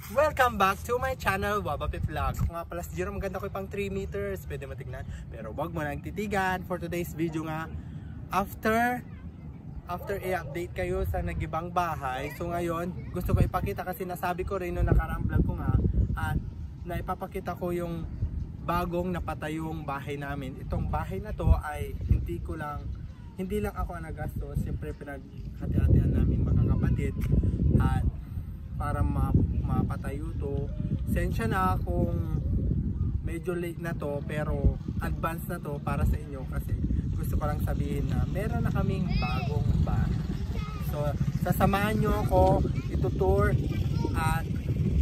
Welcome back to my channel, Wabapit Vlog. Kung nga pala si Jiro, maganda ko pang 3 meters, pwede matignan. Pero wag mo nang titigan. For today's video nga, after i-update kayo sa nagibang bahay. So ngayon, gusto ko ipakita kasi nasabi ko rin no nakaraang vlog ko nga, at naipapakita ko yung bagong napatayong bahay namin. Itong bahay na to ay hindi lang ako ang nagastos. Siyempre pinaghati-hatian namin mga kapatid at para mapatayo to. Sensya na kung medyo late na to, pero advance na to para sa inyo kasi gusto ko lang sabihin na meron na kaming bagong bahay. So sasamahan nyo ako itutour, at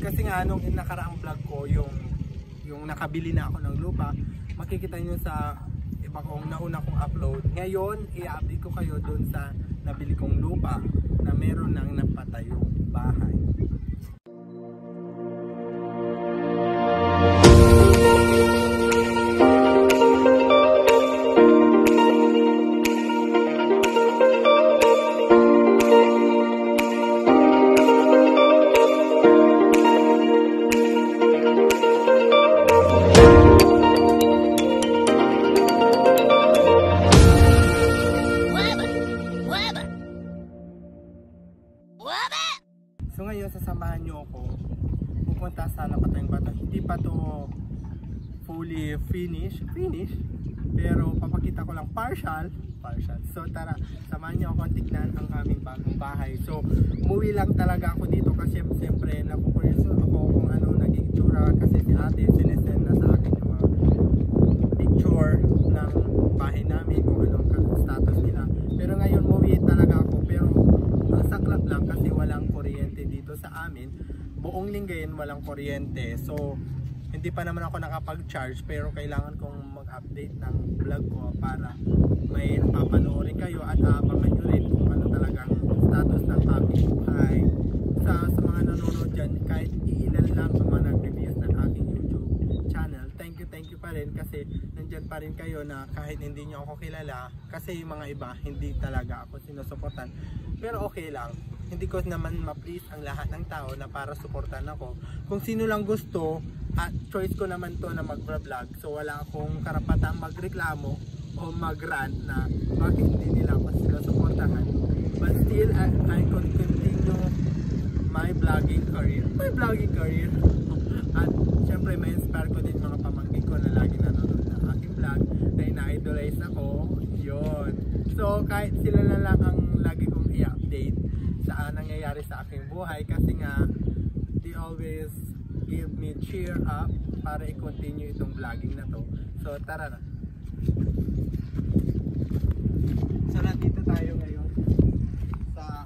kasi nga nung nakaraang vlog ko yung nakabili na ako ng lupa, makikita nyo sa iba kong nauna kong upload. Ngayon i-update ko kayo dun sa nabili kong lupa na meron nang napatayong bahay. So ngayon sasamahan nyo ako pupunta sa napatayong bato. Hindi pa to fully finish, pero papakita ko lang partial. So tara, samahan nyo ako tignan ang aming bagong bahay. So umuwi lang talaga ako dito kasi siyempre nakukulis ako kung ano naging tsura, kasi si ate sinesend na sa akin yung mga picture ng bahay namin, kung anong status nila. Pero ngayon umuwi talaga ako, pero saklap lang kasi walang kuryente dito sa amin. Buong linggayin walang kuryente, so hindi pa naman ako nakapag-charge, pero kailangan kong mag-update ng vlog ko para may napapanoorin kayo at abangan nyo rin kung ano talagang status ng aming buhay. Sa mga nanonood dyan, kahit iilan lang ang mga nag-reviews ng aking YouTube channel, thank you pa rin kasi nandyan pa rin kayo na kahit hindi nyo ako kilala, kasi yung mga iba hindi talaga ako sinusuportan. Pero okay lang, hindi ko naman ma-please ang lahat ng tao na para suportan ako. Kung sino lang gusto, at choice ko naman to na mag-vlog, so wala akong karapatang magreklamo o mag-rant na bakit hindi nila ako sinusuportahan. But still, I could continue my vlogging career. At syempre may inspire ko din mga pamangkin ko na lagi nanonood ng aking vlog, na ina-idolize ako. Yun. So kahit sila na lang ang lagi kong i-update sa nangyayari sa aking buhay, kasi nga they always give me cheer up para i-continue itong vlogging na to. So tara na. So nandito tayo ngayon sa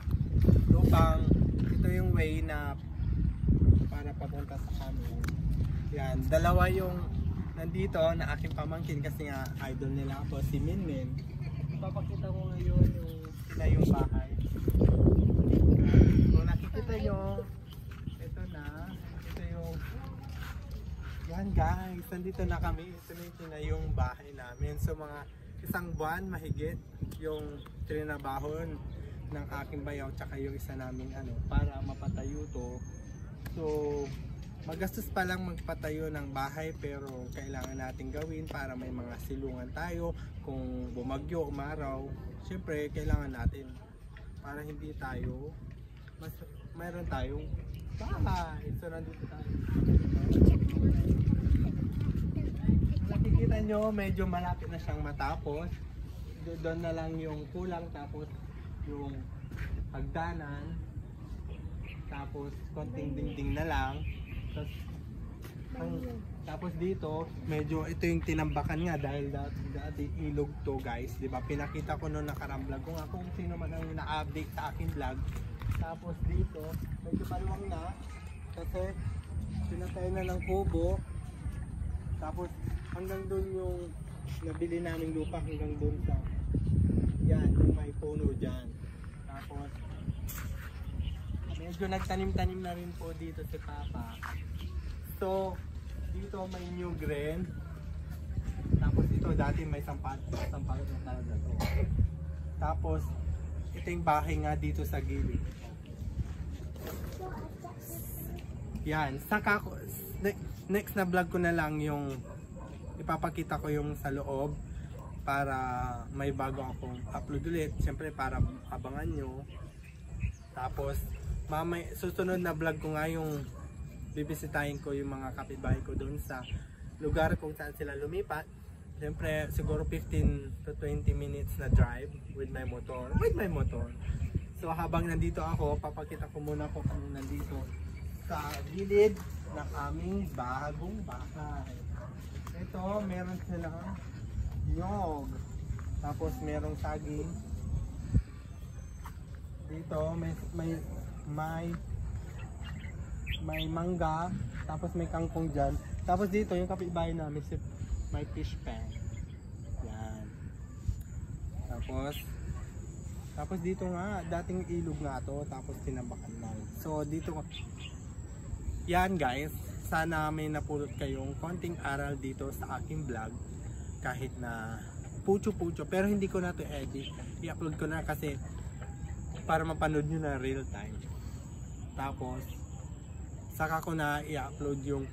lupang, ito yung way na para papunta sa amin. Yan, dalawa yung nandito na aking pamangkin kasi nga idol nila ako, si Minmin. Papakita ko ngayon yung bahay. Kung nakikita nyo, ito yung yan guys, nandito na kami. Ito na yung bahay namin. So mga isang buwan mahigit yung trinabahon ng aking bayaw tsaka yung isa naming para mapatayo to. So magastos pa lang magpatayo ng bahay, pero kailangan natin gawin para may mga silungan tayo kung bumagyo, umaraw. Siyempre kailangan natin para hindi tayo mayroon tayong bahay. So nandito tayo. Nakikita nyo medyo malapit na siyang matapos. Doon na lang yung kulang, tapos yung hagdanan, tapos konting dingding na lang. Tapos dito medyo ito yung tinambakan nga dahil dati ilog to guys, di ba? Pinakita ko noong nakaraang vlog ko nga kung sino man ang na-update sa aking vlog. Tapos dito medyo maluwang na kasi pinatay na ng kubo. Tapos hanggang doon yung nabili naming lupa, hanggang doon sa yan yung may puno dyan. Tapos medyo nagtanim-tanim na rin po dito si Papa. So dito may new green. Tapos ito dati may sampalok na talaga to. Tapos ito yung bahay nga dito sa gilid. Yan, saka ko, next na vlog ko na lang yung ipapakita ko yung sa loob para may bago akong upload ulit. Siyempre para abangan nyo. Tapos susunod na vlog ko nga yung bibisitahin ko yung mga kapitbahay ko doon sa lugar kung saan sila lumipat. Siyempre siguro 15 to 20 minutes na drive with my motor. So habang nandito ako, papakita ko muna kung ano nandito sa gilid ng aming bagong bahay. Ito, meron silang nyog. Tapos merong saging. Dito may mangga. Tapos may kangkong dyan. Tapos dito yung kapitbahay namin may fish pan. Yan. Tapos dito nga, dating ilog nga to. Tapos tinabakan lang. So dito, yan guys. Sana may napulot kayong konting aral dito sa aking vlog. Kahit na pucho-pucho. Pero hindi ko na to edit. I-upload ko na kasi para mapanood nyo na real time. Tapos saka ko na i-upload yung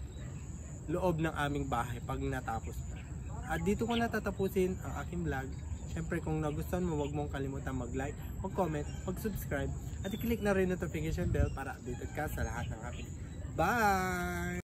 loob ng aming bahay pag natapos na. At dito ko natatapusin ang aking vlog. Siyempre kung nagustuhan mo, huwag mong kalimutan mag-like, mag-comment, mag-subscribe at i-click na rin notification bell para updated ka sa lahat ng update. Bye!